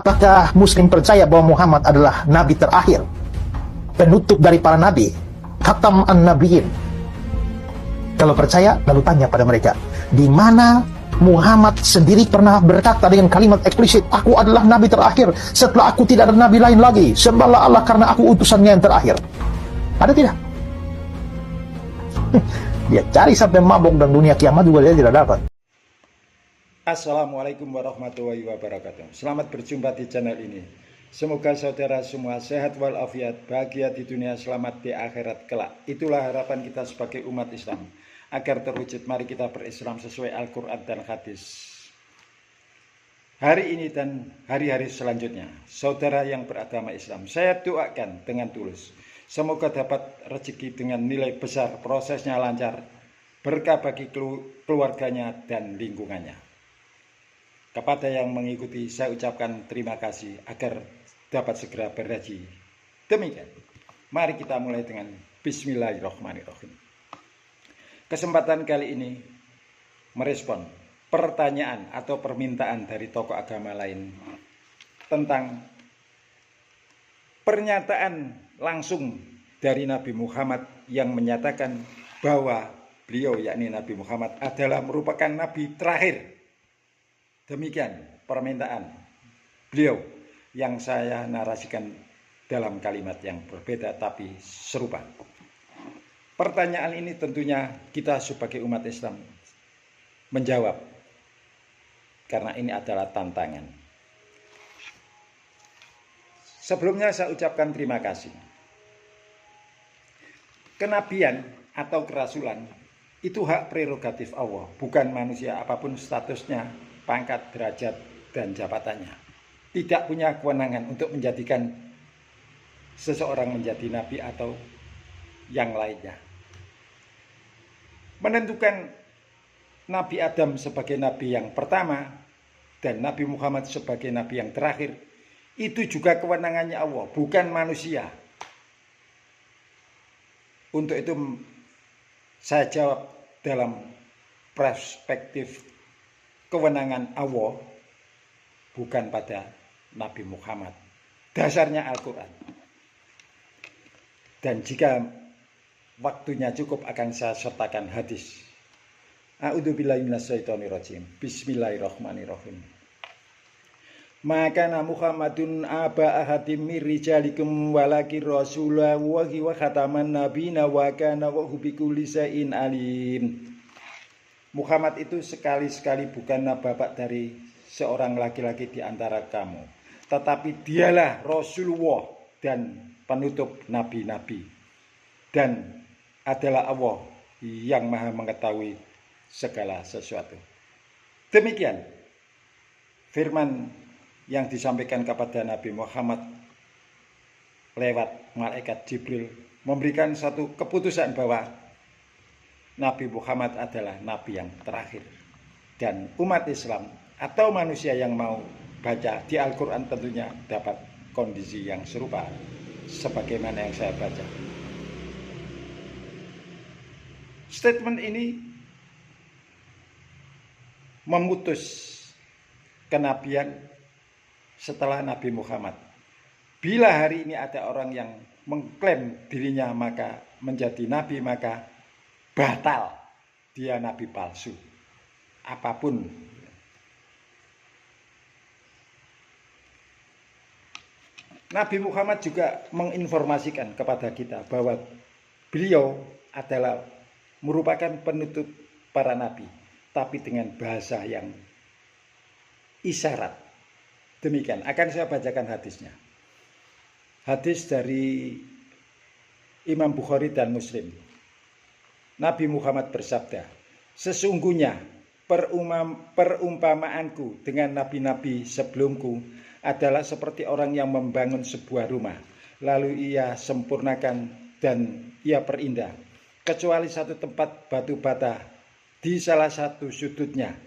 Apakah Muslim percaya bahwa Muhammad adalah nabi terakhir, penutup dari para nabi, khatam an-nabiyyin? Kalau percaya, lalu tanya pada mereka, di mana Muhammad sendiri pernah berkata dengan kalimat eksplisit, aku adalah nabi terakhir, setelah aku tidak ada nabi lain lagi, sembahlah Allah karena aku utusannya yang terakhir. Ada tidak? Dia cari sampai mabuk dan dunia kiamat juga dia tidak dapat. Assalamualaikum warahmatullahi wabarakatuh. Selamat berjumpa di channel ini. Semoga saudara semua sehat walafiat, bahagia di dunia, selamat di akhirat kelak. Itulah harapan kita sebagai umat Islam. Agar terwujud, mari kita berislam sesuai Al-Quran dan hadis. Hari ini dan hari-hari selanjutnya, saudara yang beragama Islam, saya doakan dengan tulus. Semoga dapat rezeki dengan nilai besar, prosesnya lancar, berkah bagi keluarganya dan lingkungannya. Kepada yang mengikuti, saya ucapkan terima kasih agar dapat segera berhaji. Demikian, mari kita mulai dengan Bismillahirrahmanirrahim. Kesempatan kali ini merespon pertanyaan atau permintaan dari tokoh agama lain tentang pernyataan langsung dari Nabi Muhammad yang menyatakan bahwa beliau, yakni Nabi Muhammad, adalah merupakan nabi terakhir. Demikian permintaan beliau yang saya narasikan dalam kalimat yang berbeda tapi serupa. Pertanyaan ini tentunya kita sebagai umat Islam menjawab, karena ini adalah tantangan. Sebelumnya saya ucapkan terima kasih. Kenabian atau kerasulan itu hak prerogatif Allah, bukan manusia apapun statusnya, pangkat, derajat, dan jabatannya. Tidak punya kewenangan untuk menjadikan seseorang menjadi nabi atau yang lainnya. Menentukan Nabi Adam sebagai nabi yang pertama dan Nabi Muhammad sebagai nabi yang terakhir, itu juga kewenangannya Allah, bukan manusia. Untuk itu saya jawab dalam perspektif kewenangan Allah, bukan pada Nabi Muhammad. Dasarnya Al-Quran. Dan jika waktunya cukup akan saya sertakan hadis. A'udzubillahi minasyaitonirrajim. Bismillahirrahmanirrahim. Maka Muhammadun aba ahadim mir rijalikum walakin rasulullah wa khataman nabiyina wa kana wa bikulli syai'in alim. Muhammad itu sekali-sekali bukan bapak dari seorang laki-laki di antara kamu, tetapi dialah Rasulullah dan penutup nabi-nabi, dan adalah Allah yang maha mengetahui segala sesuatu. Demikian firman yang disampaikan kepada Nabi Muhammad lewat malaikat Jibril, memberikan satu keputusan bahwa Nabi Muhammad adalah nabi yang terakhir. Dan umat Islam atau manusia yang mau baca di Al-Quran tentunya dapat kondisi yang serupa sebagaimana yang saya baca. Statement ini memutus kenabian setelah Nabi Muhammad. Bila hari ini ada orang yang mengklaim dirinya maka menjadi nabi, maka batal, dia nabi palsu. Apapun. Nabi Muhammad juga menginformasikan kepada kita bahwa beliau adalah merupakan penutup para nabi, tapi dengan bahasa yang isyarat. Demikian, akan saya bacakan hadisnya. Hadis dari Imam Bukhari dan Muslim. Nabi Muhammad bersabda, sesungguhnya perumpamaanku dengan nabi-nabi sebelumku adalah seperti orang yang membangun sebuah rumah, lalu ia sempurnakan dan ia perindah, kecuali satu tempat batu bata di salah satu sudutnya.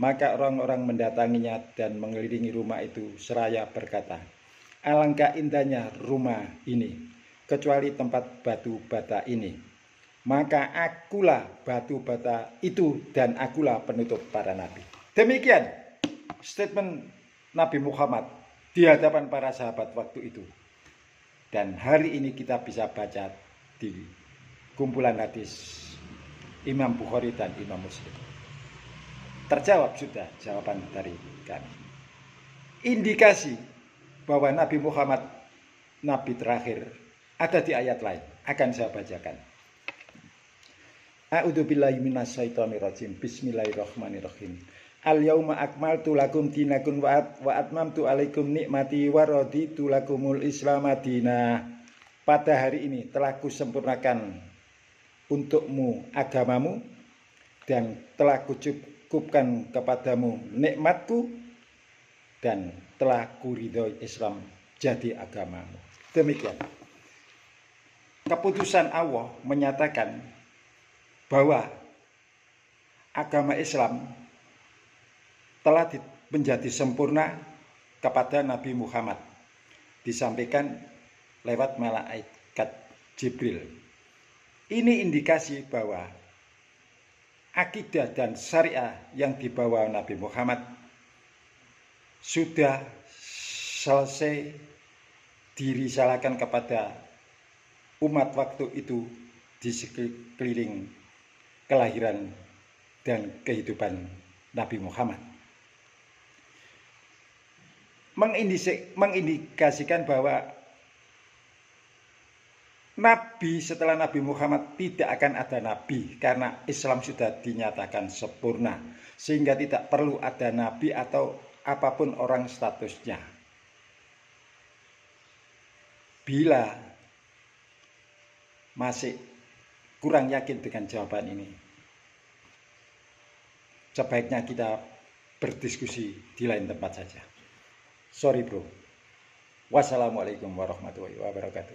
Maka orang-orang mendatanginya dan mengelilingi rumah itu seraya berkata, alangkah indahnya rumah ini, kecuali tempat batu bata ini. Maka akulah batu bata itu dan akulah penutup para nabi. Demikian statement Nabi Muhammad di hadapan para sahabat waktu itu. Dan hari ini kita bisa baca di kumpulan hadis Imam Bukhari dan Imam Muslim. Terjawab sudah jawaban dari kami. Indikasi bahwa Nabi Muhammad Nabi terakhir ada di ayat lain. Akan saya bacakan. A'udzubillahi minasyaitonirrajim. Bismillahirrahmanirrahim. Al-yauma akmaltu lakum dinakum wa atmamtu alaikum nikmati wa raditu lakumul Islam madina. Pada hari ini telah kusempurnakan untukmu agamamu dan telah kucukupkan kepadamu nikmatku dan telah kuridhoi Islam jadi agamamu. Demikian. Keputusan Allah menyatakan bahwa agama Islam telah menjadi sempurna kepada Nabi Muhammad. Disampaikan lewat malaikat Jibril. Ini indikasi bahwa akidah dan syariah yang dibawa Nabi Muhammad sudah selesai dirisalahkan kepada umat waktu itu di sekeliling kelahiran dan kehidupan Nabi Muhammad. Mengindikasikan bahwa Nabi setelah Nabi Muhammad tidak akan ada Nabi karena Islam sudah dinyatakan sempurna, sehingga tidak perlu ada Nabi atau apapun orang statusnya. Bila masih kurang yakin dengan jawaban ini, sebaiknya kita berdiskusi di lain tempat saja. Sorry bro. Wassalamualaikum warahmatullahi wabarakatuh.